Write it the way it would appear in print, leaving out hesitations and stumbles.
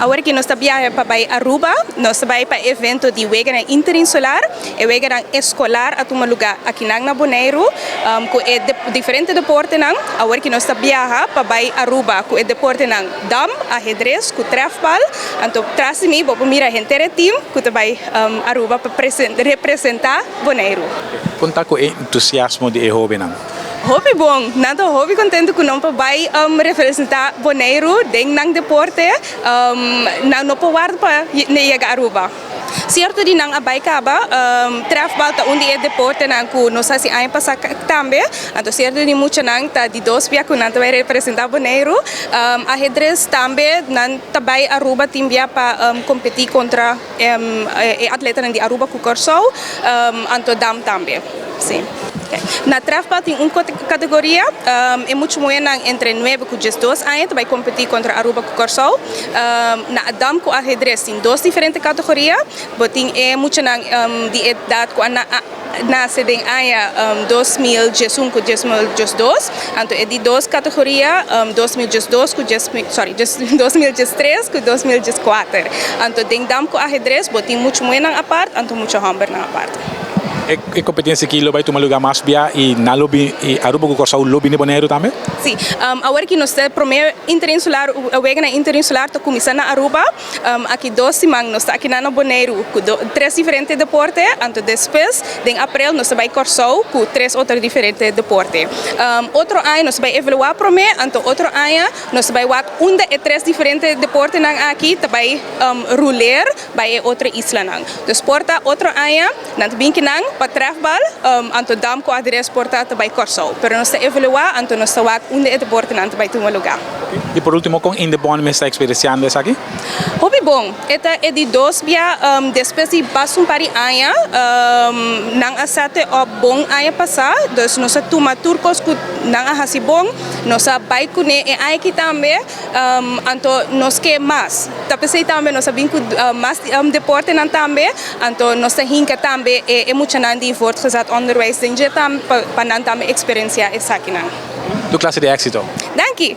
Agora que nós estamos para Aruba, nós estamos para evento de weganan interinsular e weganan escolar a um lugar aqui na Boneiru, com diferente deporte não. Agora que nós estamos para Aruba, com deporte não dam, ahedres, com trèfbal, então traz me vou mirar a gente team, que vai Aruba para representar Boneiru. Conta com o entusiasmo de hobby não? Hobby bom, nada hobby contento que não vai representar Boneiru dentro do deporte, não pode para chegar a Aruba. Certo de não abai caba, trèfbal tá onde é deporte não que não sei se aí passa também, então certo de muito não tá de dois via que não vai representar Boneiru, ahedres também não tá vai Aruba timbia para competir contra Atletanan de Aruba com Corsou, então dam também, sim. Na trèfbal tem uma categoria, é muito boa entre 9 e 12 anos, vai competir contra Aruba com Corsou. Na dam com ahedres tem duas diferentes categorias, tem muito de idade com na Sedney 2015 com 2012, então é de duas categorias, 2012 com 2013 com 2014. Então tem dam com ahedres, tem muito boa na parte, então muito hamburger na parte. É competência que vai tomar lugar mais bia e na lobby e Aruba com Corsou lobby de Boneiru também? Sim, agora que nós temos primeiro interinsular, o weganan interinsular está começando na Aruba, aqui 2 semanas nós está aqui na Boneiru com 3 diferentes deportes, então depois em abril nós vai Corsou com 3 outros diferentes deportes. Outro ano nós vai evaluar primeiro, então outro ano nós vai ver 1 de 3 diferentes deportes aqui, vai roller, vai outra isla não. Depois outro ano, nós bem que não para trèfbal, então dam com ahedres porta vai Corsou, pero nós evaluar, então nós vai onde deporte não vai ter um lugar. E por último, com INDEBON me está experienciando isso aqui? Hobby bom, esta é de 2 via depois de passar para anos, não acerte o bom ano passar, então nós toma turcos que não hasi bom, nós vai com aqui também, então nós quer mais. Tapi também nós sabemos que mais deporte não também, então nós hinka também é muito de voortgezet onderwijs, denk je, para não também experienciar isso aqui não. Do classe de éxito. Dank je.